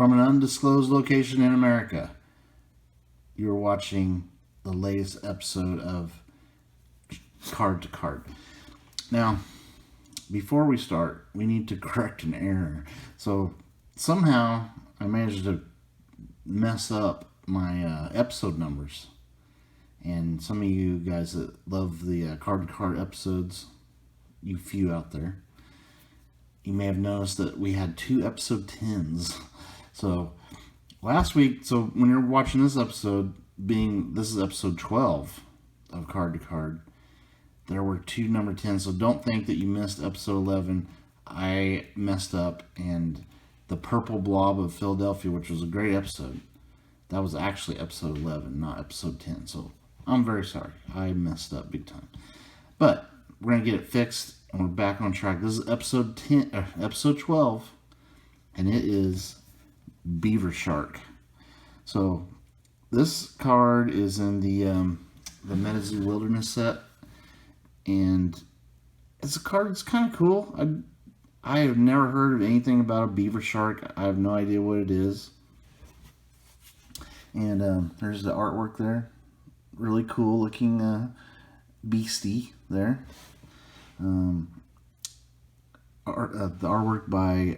from an undisclosed location in America. You're watching the latest episode of Card to Card. Now, before we start, we need to correct an error. So, somehow, I managed to mess up my episode numbers. And some of you guys that love the Card to Card episodes, you few out there, you may have noticed that we had 2 episode 10s. So last week, so when you're watching this episode, this is episode 12 of Card to Card, there were 2 number 10s. So don't think that you missed episode 11. I messed up, and the Purple Blob of Philadelphia, which was a great episode, that was actually episode 11, not episode 10. So I'm very sorry. I messed up big time. But we're going to get it fixed, and we're back on track. This is episode 12, and it is Beaver Shark. So this card is in the Metazoo Wilderness set, and it's a card that's kind of cool. I have never heard of anything about a Beaver Shark. I have no idea what it is. And there's the artwork there. Really cool looking beastie there. The artwork by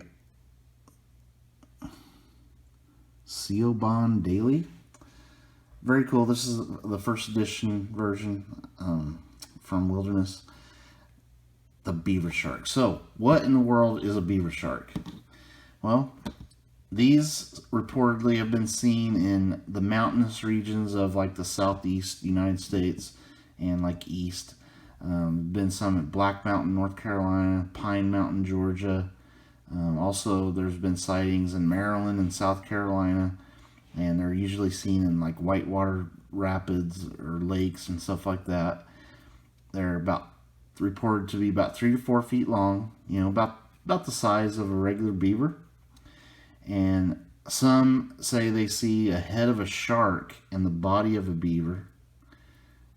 Siobhan Daly. Very cool. This is the first edition version from Wilderness. The Beaver Shark. So, what in the world is a Beaver Shark? Well, these reportedly have been seen in the mountainous regions of like the southeast United States and like east. Been some at Black Mountain, North Carolina, Pine Mountain, Georgia. Also, there's been sightings in Maryland and South Carolina, and they're usually seen in like whitewater rapids or lakes and stuff like that. They're reported to be about 3 to 4 feet long. You know, about the size of a regular beaver. And some say they see a head of a shark and the body of a beaver,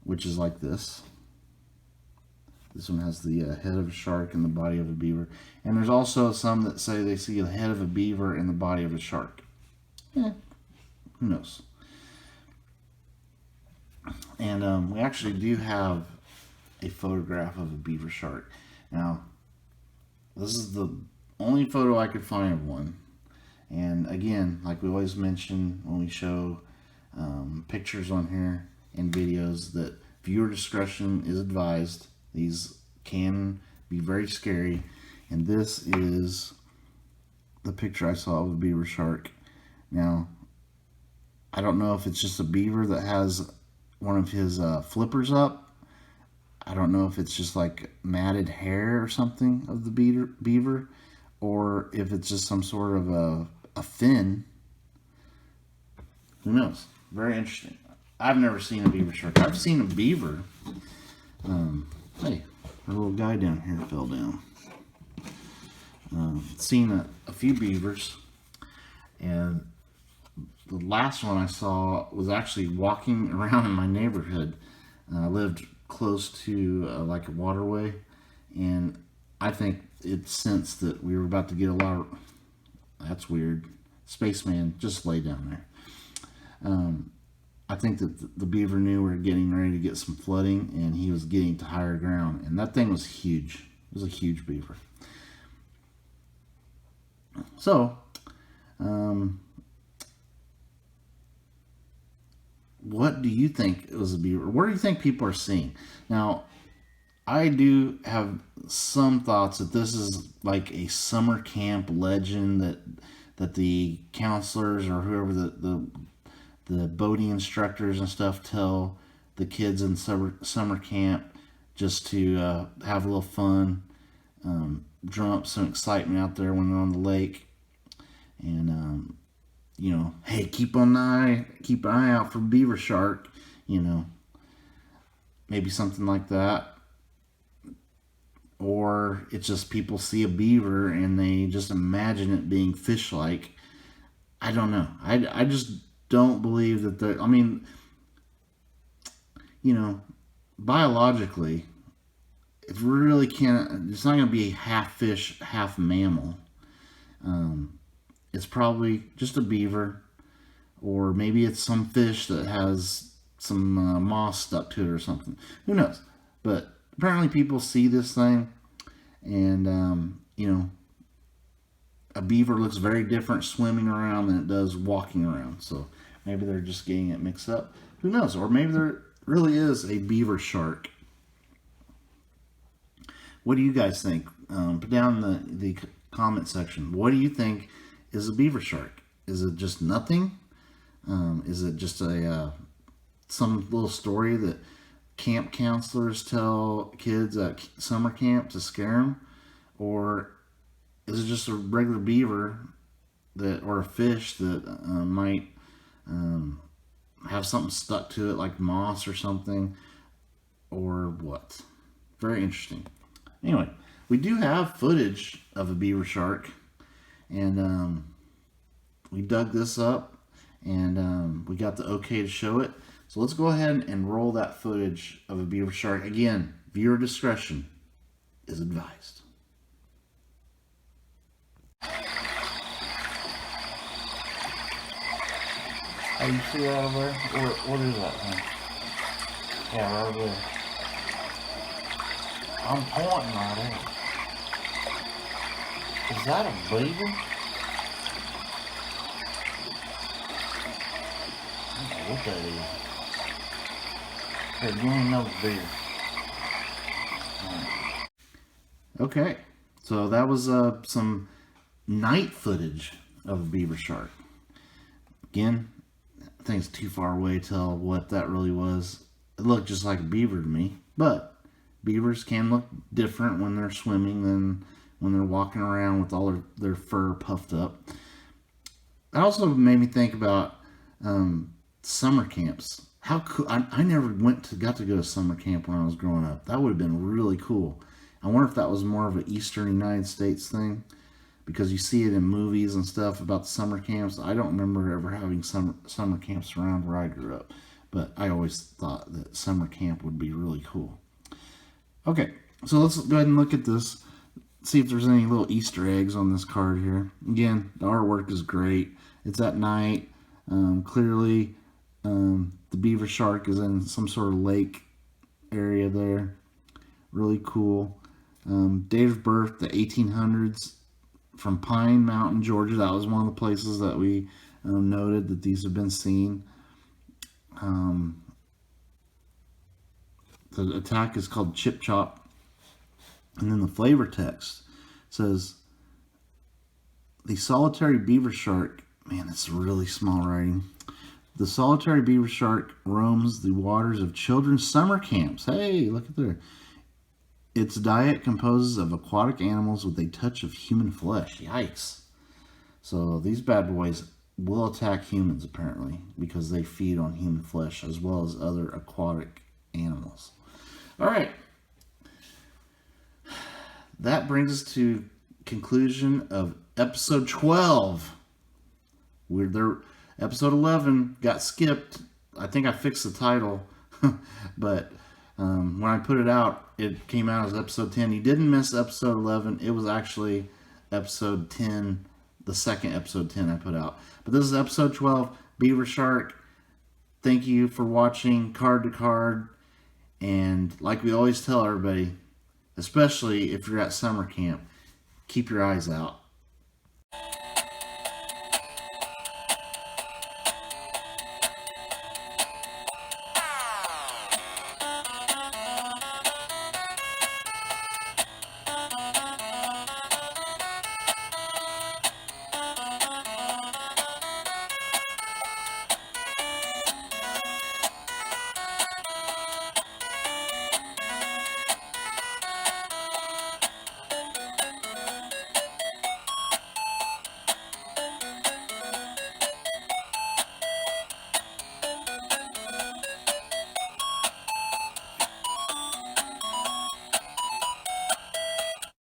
which is like this. This one has the head of a shark and the body of a beaver. And there's also some that say they see the head of a beaver and the body of a shark. Who knows? And we actually do have a photograph of a beaver shark. Now, this is the only photo I could find of one. And again, like we always mention when we show pictures on here and videos, that viewer discretion is advised. These can be very scary. And this is the picture I saw of a beaver shark. Now, I don't know if it's just a beaver that has one of his flippers up. I don't know if it's just like matted hair or something of the beaver, or if it's just some sort of a fin. Who knows? Very interesting. I've never seen a beaver shark. I've seen a beaver. Hey, a little guy down here fell down. Seen a few beavers, and the last one I saw was actually walking around in my neighborhood. I lived close to like a waterway, and I think it sensed that we were about to get a lot of... That's weird. Spaceman, just lay down there. I think that the beaver knew we were getting ready to get some flooding, and he was getting to higher ground. And that thing was huge. It was a huge beaver. So, what do you think it was a beaver? What do you think people are seeing? Now, I do have some thoughts that this is like a summer camp legend that the counselors or whoever the boating instructors and stuff tell the kids in summer camp just to have a little fun, drum up some excitement out there when they're on the lake, and you know, hey, keep an eye out for Beaver Shark, you know, maybe something like that. Or it's just people see a beaver and they just imagine it being fish-like. I don't know. I just don't believe that I mean, you know, biologically, it really can't, it's not going to be half fish, half mammal. it's probably just a beaver, or maybe it's some fish that has some moss stuck to it or something. Who knows? But apparently people see this thing, and a beaver looks very different swimming around than it does walking around. So maybe they're just getting it mixed up. Who knows? Or maybe there really is a beaver shark. What do you guys think? Put down in the comment section. What do you think is a beaver shark? Is it just nothing? Is it just some little story that camp counselors tell kids at summer camp to scare them? Or is it just a regular beaver or a fish that might have something stuck to it, like moss or something? Or what? Very interesting. Anyway, we do have footage of a beaver shark, and we dug this up, and we got the okay to show it. So let's go ahead and roll that footage of a beaver shark. Again, viewer discretion is advised. Oh, you see that over there? What is that thing? Yeah, right over there. I'm pointing right at it. Is that a beaver? I don't know what that is. Here, give me another beer. Okay, so that was some night footage of a beaver shark. Again, I think it's too far away to tell what that really was. It looked just like a beaver to me, but beavers can look different when they're swimming than when they're walking around with all their fur puffed up. That also made me think about summer camps. How cool! I never got to go to summer camp when I was growing up. That would have been really cool. I wonder if that was more of an Eastern United States thing, because you see it in movies and stuff about summer camps. I don't remember ever having summer camps around where I grew up, but I always thought that summer camp would be really cool. Okay, so let's go ahead and look at this, see if there's any little Easter eggs on this card here. Again, the artwork is great. It's at night. Clearly, the beaver shark is in some sort of lake area there. Really cool. Date of birth, the 1800s, from Pine Mountain, Georgia. That was one of the places that we noted that these have been seen. The attack is called Chip Chop. And then the flavor text says, the solitary beaver shark, man, it's really small writing. The solitary beaver shark roams the waters of children's summer camps. Hey, look at there. Its diet composes of aquatic animals with a touch of human flesh. Yikes. So these bad boys will attack humans, apparently, because they feed on human flesh as well as other aquatic animals. All right. That brings us to conclusion of episode 12. We're there. Episode 11 got skipped. I think I fixed the title, but when I put it out, it came out as episode 10. You didn't miss episode 11. It was actually episode 10, the second episode 10 I put out. But this is episode 12, Beaver Shark. Thank you for watching Card to Card. And like we always tell everybody, especially if you're at summer camp, keep your eyes out.